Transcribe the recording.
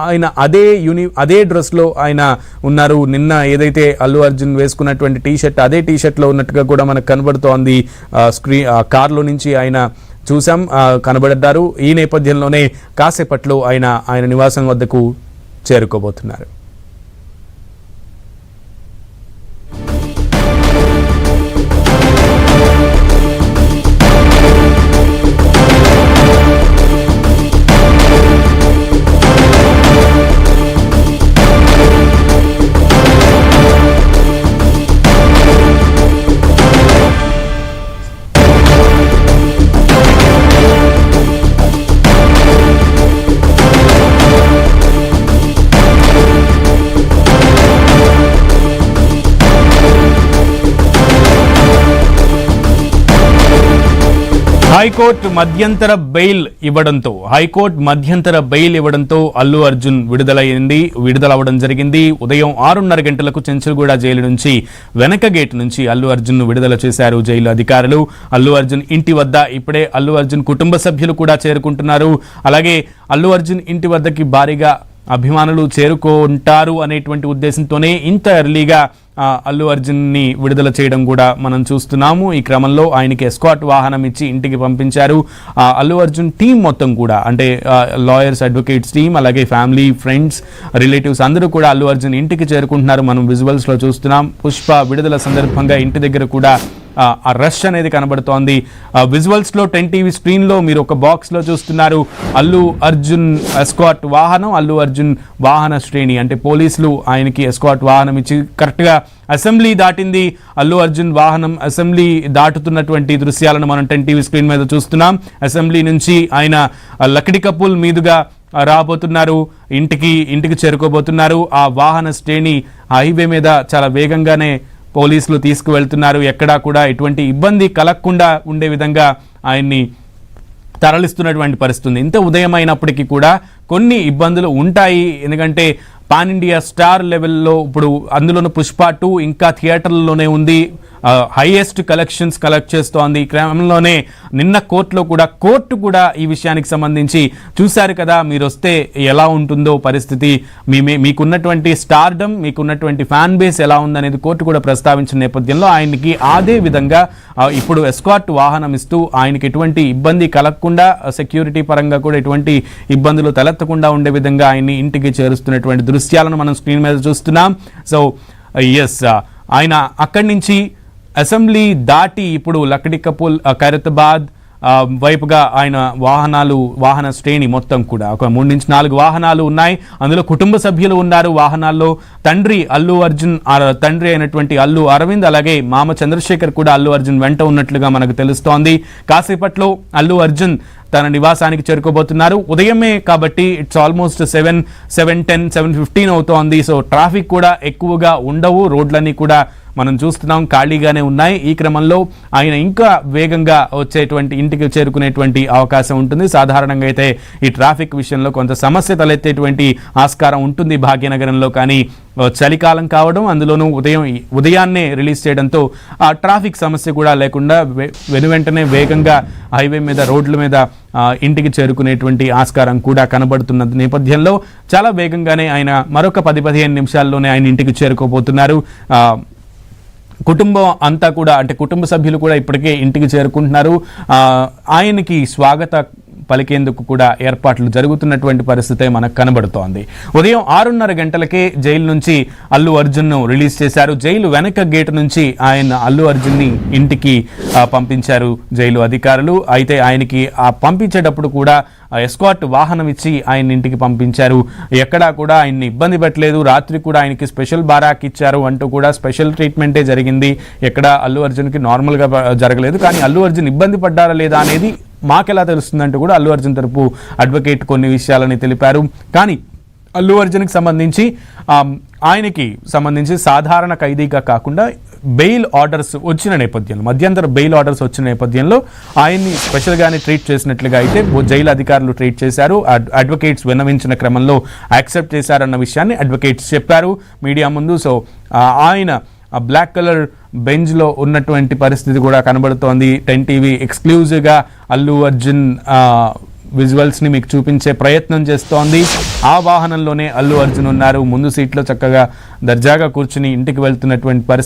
ఆయన అదే డ్రెస్లో ఆయన ఉన్నారు. నిన్న ఏదైతే అల్లు అర్జున్ వేసుకున్నటువంటి టీషర్ట్ అదే టీషర్ట్లో ఉన్నట్టుగా కూడా మనకు కనబడుతోంది. కార్లో నుంచి ఆయన చూసాం, కనబడ్డారు. ఈ నేపథ్యంలోనే కాసేపట్లో ఆయన నివాసం వద్దకు చేరుకోబోతున్నారు. హైకోర్టు మధ్యంతర బెయిల్ ఇవ్వడంతో అల్లు అర్జున్ విడుదలవ్వడం జరిగింది. ఉదయం 6:30 గంటలకు చెంచులగూడ జైలు నుంచి వెనక గేట్ నుంచి అల్లు అర్జున్ విడుదల చేశారు జైలు అధికారులు. అల్లు అర్జున్ ఇంటి వద్ద ఇప్పుడే అల్లు అర్జున్ కుటుంబ సభ్యులు కూడా చేరుకుంటున్నారు. అలాగే అల్లు అర్జున్ ఇంటి వద్దకి భారీగా అభిమానులు చేరుకుంటారు అనేటువంటి ఉద్దేశంతోనే ఇంత ఎర్లీగా అల్లు అర్జున్ని విడుదల చేయడం కూడా మనం చూస్తున్నాము. ఈ క్రమంలో ఆయనకి ఎస్కాట్ వాహనం ఇచ్చి ఇంటికి పంపించారు. అల్లు అర్జున్ టీం మొత్తం కూడా, అంటే లాయర్స్, అడ్వకేట్స్ టీం, అలాగే ఫ్యామిలీ, ఫ్రెండ్స్, రిలేటివ్స్ అందరూ కూడా అల్లు అర్జున్ ఇంటికి చేరుకుంటున్నారు. మనం విజువల్స్లో చూస్తున్నాం. పుష్ప విడుదల సందర్భంగా ఇంటి దగ్గర కూడా ఆ రష్ అనేది కనబడుతోంది. విజువల్స్లో 10 టీవీ స్క్రీన్లో మీరు ఒక బాక్స్లో చూస్తున్నారు అల్లు అర్జున్ ఎస్కాట్ వాహనం, అల్లు అర్జున్ వాహన శ్రేణి. అంటే పోలీసులు ఆయనకి ఎస్కాట్ వాహనం ఇచ్చి కరెక్ట్గా అసెంబ్లీ దాటింది. అల్లు అర్జున్ వాహనం అసెంబ్లీ దాటుతున్నటువంటి దృశ్యాలను మనం 10 టీవీ స్క్రీన్ మీద చూస్తున్నాం. అసెంబ్లీ నుంచి ఆయన లక్డికపుల్ మీదుగా రాబోతున్నారు, ఇంటికి చేరుకోబోతున్నారు. ఆ వాహన శ్రేణి హైవే మీద చాలా వేగంగానే పోలీసులు తీసుకువెళ్తున్నారు. ఎక్కడా కూడా ఎటువంటి ఇబ్బంది కలగకుండా ఉండే విధంగా ఆయన్ని తరలిస్తున్నటువంటి పరిస్థితి. ఇంత ఉదయం అయినప్పటికీ కూడా కొన్ని ఇబ్బందులు ఉంటాయి. ఎందుకంటే పాన్ ఇండియా స్టార్ లెవెల్లో ఇప్పుడు అందులోనూ పుష్ప 2 ఇంకా థియేటర్లలోనే ఉంది. హైయెస్ట్ కలెక్షన్స్ కలెక్ట్ చేస్తోంది. ఈ క్రమంలోనే నిన్న కోర్టు కూడా ఈ విషయానికి సంబంధించి చూశారు కదా, మీరు వస్తే ఎలా ఉంటుందో పరిస్థితి, మీకున్నటువంటి స్టార్డమ్, మీకున్నటువంటి ఫ్యాన్ బేస్ ఎలా ఉందనేది కోర్టు కూడా ప్రస్తావించిన నేపథ్యంలో ఆయనకి అదే విధంగా ఇప్పుడు ఎస్కాట్ వాహనం ఇస్తూ ఆయనకి ఎటువంటి ఇబ్బంది కలగకుండా, సెక్యూరిటీ పరంగా కూడా ఎటువంటి ఇబ్బందులు తలెత్తకుండా ఉండే విధంగా ఆయన్ని ఇంటికి చేరుస్తున్నటువంటి దృశ్యాలను మనం స్క్రీన్ మీద చూస్తున్నాం. సో ఎస్, ఆయన అక్కడి నుంచి అసెంబ్లీ దాటి ఇప్పుడు లక్డికపుల్, ఖైరతాబాద్ వైపుగా ఆయన వాహన శ్రేణి మొత్తం కూడా ఒక 3 నుంచి 4 వాహనాలు ఉన్నాయి. అందులో కుటుంబ సభ్యులు ఉన్నారు వాహనాల్లో. అల్లు అర్జున్ తండ్రి అయినటువంటి అల్లు అరవింద్, అలాగే మామ చంద్రశేఖర్ కూడా అల్లు అర్జున్ వెంట ఉన్నట్లుగా మనకు తెలుస్తోంది. కాసేపట్లో అల్లు అర్జున్ తన నివాసానికి చేరుకోబోతున్నారు. ఉదయమే కాబట్టి ఇట్స్ ఆల్మోస్ట్ 7:10, 7:15 అవుతోంది. సో ట్రాఫిక్ కూడా ఎక్కువగా ఉండవు, రోడ్లన్నీ కూడా మనం చూస్తున్నాం ఖాళీగానే ఉన్నాయి. ఈ క్రమంలో ఆయన ఇంకా వేగంగా వచ్చేటువంటి ఇంటికి చేరుకునేటువంటి అవకాశం ఉంటుంది. సాధారణంగా అయితే ఈ ట్రాఫిక్ విషయంలో కొంత సమస్య తలెత్తేటువంటి ఆస్కారం ఉంటుంది భాగ్యనగరంలో. కానీ చలికాలం కావడం, అందులోనూ ఉదయాన్నే రిలీజ్ చేయడంతో ఆ ట్రాఫిక్ సమస్య కూడా లేకుండా వెనువెంటనే వేగంగా హైవే మీద, రోడ్ల మీద ఇంటికి చేరుకునేటువంటి ఆస్కారం కూడా కనబడుతున్న నేపథ్యంలో చాలా వేగంగానే ఆయన మరొక 10-15 నిమిషాల్లోనే ఆయన ఇంటికి చేరుకోబోతున్నారు. కుటుంబం అంతా కూడా, అంటే కుటుంబ సభ్యులు కూడా ఇప్పటికే ఇంటికి చేరుకుంటున్నారు. ఆయనకి స్వాగత పలికేందుకు కూడా ఏర్పాట్లు జరుగుతున్నటువంటి పరిస్థితే మనకు కనబడుతోంది. ఉదయం 6:30 గంటలకే జైలు నుంచి అల్లు అర్జున్ను రిలీజ్ చేశారు. జైలు వెనక గేటు నుంచి అల్లు అర్జున్ని ఇంటికి పంపించారు జైలు అధికారులు. అయితే ఆయనకి పంపించేటప్పుడు కూడా ఎస్కాట్ వాహనం ఇచ్చి ఆయన ఇంటికి పంపించారు. ఎక్కడా కూడా ఆయన్ని ఇబ్బంది పెట్టలేదు. రాత్రి కూడా ఆయనకి స్పెషల్ బారాక్ ఇచ్చారు అంటూ కూడా స్పెషల్ ట్రీట్మెంటే జరిగింది. ఎక్కడ అల్లు అర్జున్కి నార్మల్గా జరగలేదు. కానీ అల్లు అర్జున్ ఇబ్బంది పడ్డారా లేదా అనేది మాకెలా తెలుస్తుందంటూ కూడా అల్లు అర్జున్ తరపు అడ్వకేట్ కొన్ని విషయాలని తెలిపారు. కానీ అల్లు అర్జున్కి సంబంధించి ఆయనకి సంబంధించి సాధారణ ఖైదీగా కాకుండా బెయిల్ ఆర్డర్స్ వచ్చిన నేపథ్యంలో, మధ్యంతర బెయిల్ ఆర్డర్స్ వచ్చిన నేపథ్యంలో ఆయన్ని స్పెషల్గానే ట్రీట్ చేసినట్లుగా అయితే జైలు అధికారులు ట్రీట్ చేశారు. అడ్వకేట్స్ విన్నవించిన క్రమంలో యాక్సెప్ట్ చేశారన్న విషయాన్ని అడ్వకేట్స్ చెప్పారు మీడియా ముందు. సో ఆయన బ్లాక్ కలర్ బెంచ్లో ఉన్నటువంటి పరిస్థితి కూడా కనబడుతోంది. 10 టీవీ ఎక్స్క్లూజివ్గా అల్లు అర్జున్ విజువల్స్ ని మీకు చూపించే ప్రయత్నం చేస్తోంది. ఆ వాహనంలోనే అల్లు అర్జున్ ఉన్నారు. ముందు సీట్లో చక్కగా దర్జాగా కూర్చుని ఇంటికి వెళ్తున్నటువంటి పరిస్థితి